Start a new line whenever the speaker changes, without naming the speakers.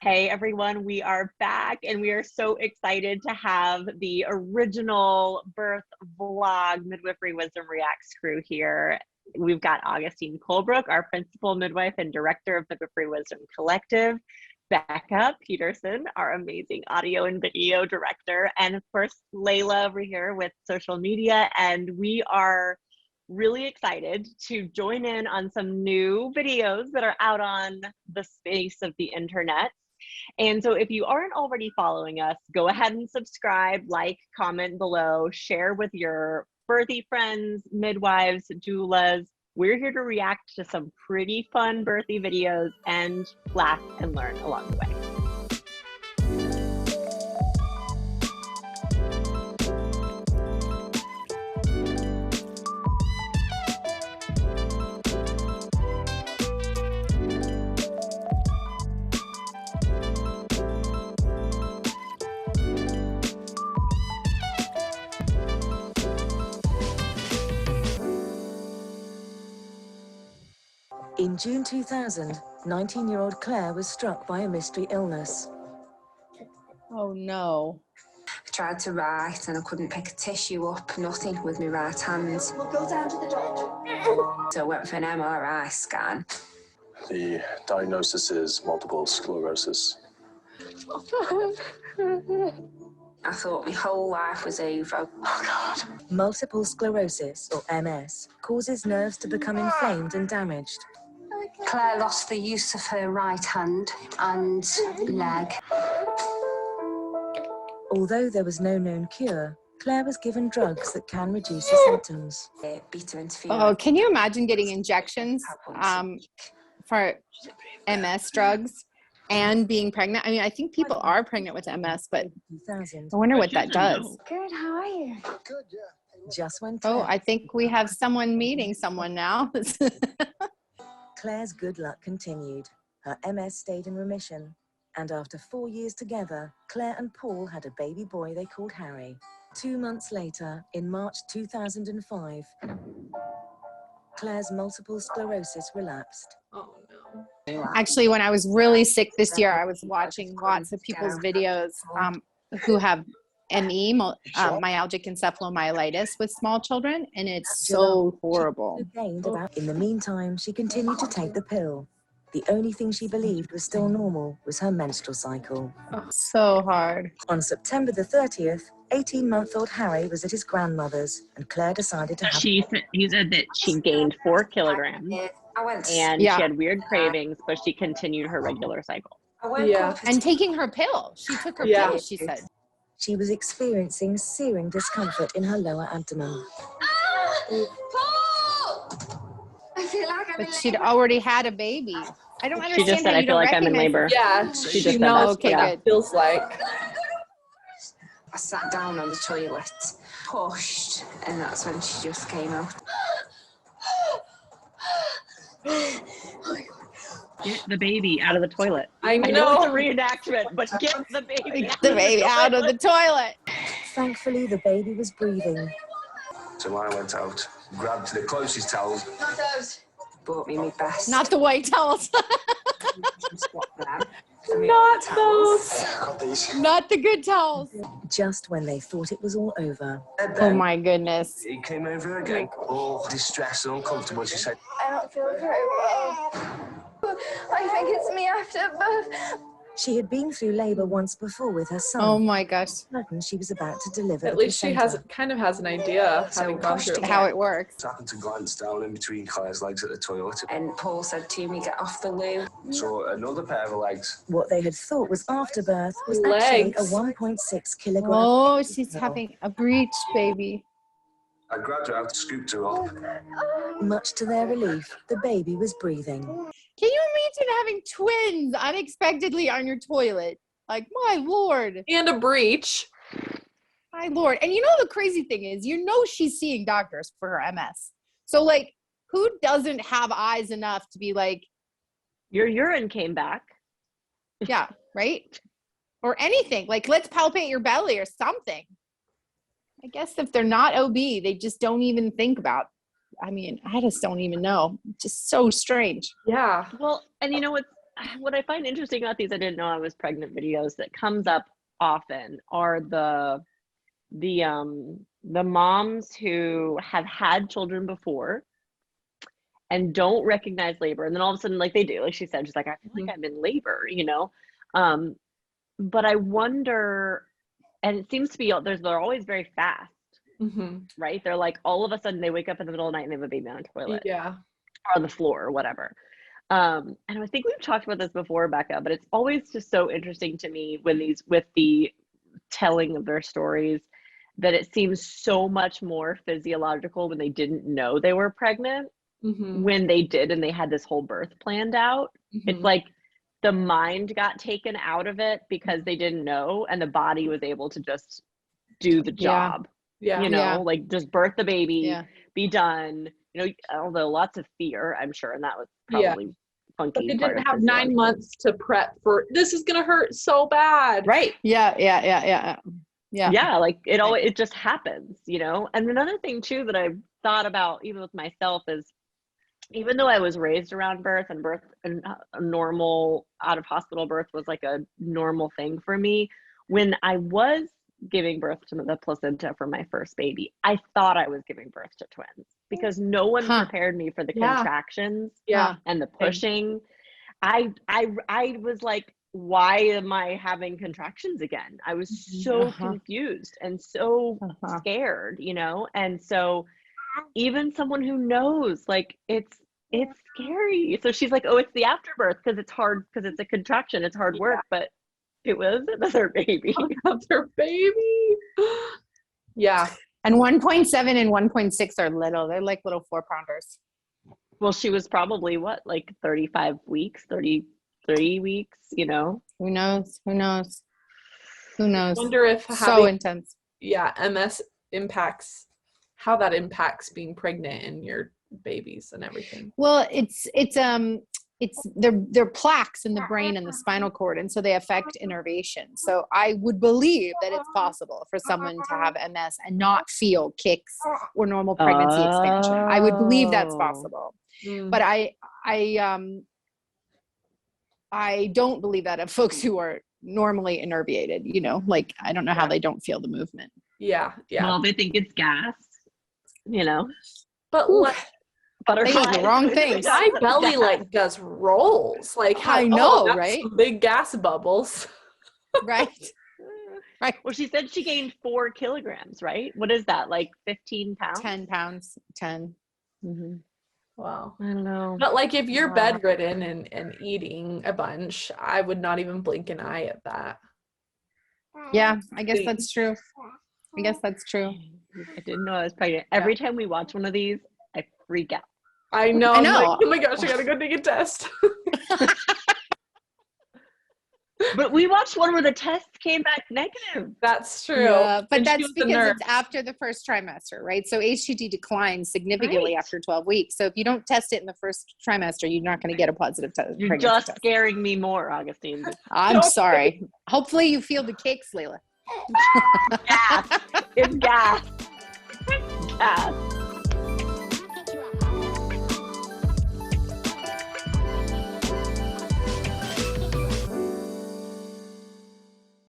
Hey everyone, we are back and we are so excited to have the original birth vlog Midwifery Wisdom Reacts crew here. We've got Augustine Colebrook, our principal midwife and director of Midwifery Wisdom Collective, Becca Peterson, our amazing audio and video director, and of course Layla over here with social media. And we are really excited to join in on some new videos that are out on the space of the internet. And so if you aren't already following us, go ahead and subscribe, like, comment below, share with your birthy friends, midwives, doulas. We're here to react to some pretty fun birthy videos and laugh and learn along the way.
In June 2000, 19-year-old Claire was struck by a mystery illness.
Oh no.
I tried to write and I couldn't pick a tissue up, nothing with my right hand.
We'll go down to the doctor.
So I went for an MRI scan.
The diagnosis is multiple sclerosis.
I thought my whole life was over.
Oh God.
Multiple sclerosis, or MS, causes nerves to become inflamed and damaged.
Claire lost the use of her right hand and leg.
Although there was no known cure, Claire was given drugs that can reduce the symptoms.
Beta interferon.
Oh, can you imagine getting injections for MS drugs and being pregnant? I mean, I think people are pregnant with MS, but
2000.
I wonder what that does.
Good, how are you?
Good, yeah.
Just when
Oh,
Claire,
I think we have someone meeting someone now.
Claire's good luck continued. Her MS stayed in remission. And after 4 years together, Claire and Paul had a baby boy they called Harry. 2 months later, in March 2005, Claire's multiple sclerosis relapsed.
Oh no.
Actually, when I was really sick this year, I was watching lots of people's videos who have ME, myalgic encephalomyelitis, with small children, and it's so horrible.
In the meantime, she continued to take the pill. The only thing she believed was still normal was her menstrual cycle.
Oh, so hard.
On September the 30th, 18-month-old Harry was at his grandmother's, and Claire decided to have...
He said that she gained 4 kilograms
I went.
and
Yeah.
she had weird cravings, but she continued her regular cycle.
I woke
Yeah.
up
And taking her pill. She took her
Yeah.
pill, she said.
She was experiencing searing discomfort in her lower abdomen.
Paul! I feel like I'm
But
in
she'd
labor.
already had a baby. I don't
She
understand
just said,
how
I
you
feel
don't
like I'm in
recognize
labor.
Yeah,
She
she
just said
knows
okay,
what
good.
it feels like.
I sat down on the toilet, pushed, and that's when she just came out.
Get the baby out of the toilet.
I
I know it's a
know.
reenactment, but get the baby
Get the baby out of the toilet.
Thankfully, the baby was breathing.
So I went out, grabbed the closest towel.
Not those. Bought me my best.
Not the white towels.
Swap them.
Not those.
Got these.
Not the good towels.
Just when they thought it was all over.
And
Oh
then
my goodness.
he came over again, all distressed and uncomfortable. She said,
I don't feel very well. I think it's me after birth.
She had been through labor once before with her son.
Oh my gosh.
Certain she was about to deliver
At
the
least she
placenta.
kind of has an idea,
So
having gone
pushed
through.
it.
How it works.
happened to glance down in between Claire's legs at the toilet.
And Paul said to me, get off the loo.
Saw another pair of legs.
What they had thought was afterbirth was actually a
Legs.
1.6 kilogram.
Oh, she's having a breech, baby.
I grabbed her out, scooped her up.
Much to their relief, the baby was breathing.
Can you imagine having twins unexpectedly on your toilet? Like, my Lord.
And a breach.
My Lord. And you know the crazy thing is, you know she's seeing doctors for her MS. So, like, who doesn't have eyes enough to be like,
Your urine came back.
yeah, right? Or anything. Like, let's palpate your belly or something. I guess if they're not OB, they just don't even think about. I mean, I just don't even know. Just so strange.
Yeah.
Well, and you know what? what I find interesting about these, I didn't know I was pregnant videos that comes up often are the moms who have had children before and don't recognize labor, and then all of a sudden, like they do, like she said, she's like, I feel like I'm in labor, you know. But I wonder, and it seems to be they're always very fast, right? They're like all of a sudden they wake up in the middle of the night and they have a baby on a toilet, or on the floor or whatever. And I think we've talked about this before, Becca, but it's always just so interesting to me when with the telling of their stories, that it seems so much more physiological when they didn't know they were pregnant, when they did and they had this whole birth planned out. It's like the mind got taken out of it because they didn't know, and the body was able to just do the job. You know, like just birth the baby, be done. You know, although lots of fear, I'm sure, and that was probably funky.
But they didn't have 9 months to prep for, this is gonna hurt so bad.
Right.
Yeah.
Like it just happens, you know. And another thing too that I've thought about even with myself is, even though I was raised around birth and a normal out of hospital birth was like a normal thing for me, when I was giving birth to the placenta for my first baby, I thought I was giving birth to twins because no one prepared me for the contractions and the pushing. I was like, why am I having contractions again? I was so confused and so scared, you know. And so even someone who knows, like, it's scary. So she's like, oh, it's the afterbirth because it's hard, because it's a contraction, it's hard work. But it was another baby.
Another baby. Yeah.
And 1.7 and 1.6 are little. They're like little 4-pounders.
Well, she was probably what, like 35 weeks, 33 weeks, you know?
Who knows?
I wonder if
so intense.
MS impacts, how that impacts being pregnant and your babies and everything.
Well, they're plaques in the brain and the spinal cord, and so they affect innervation. So I would believe that it's possible for someone to have MS and not feel kicks or normal pregnancy expansion. I would believe that's possible. But I don't believe that of folks who are normally innervated, you know, like I don't know how they don't feel the movement.
Yeah.
Well, they think it's gas, you know.
But
they eat the wrong things.
My belly like does rolls. Like
I know, right?
Big gas bubbles.
Right.
Well, she said she gained 4 kilograms, right? What is that, like 15 pounds?
10 pounds. 10.
Wow.
I don't know.
But like if you're bedridden and eating a bunch, I would not even blink an eye at that.
Yeah, I guess that's true. I
didn't know I was pregnant. Every time we watch one of these, I freak out.
I know. I'm like, oh my gosh, I gotta go take a test.
But we watched one where the test came back negative.
That's true.
Yeah, but that's because it's after the first trimester, right? So HTT declines significantly after 12 weeks. So if you don't test it in the first trimester, you're not going to get a positive test.
You're just scaring me more, Augustine.
I'm sorry. Hopefully you feel the kicks, Layla.
Gas. It's gas. Gas.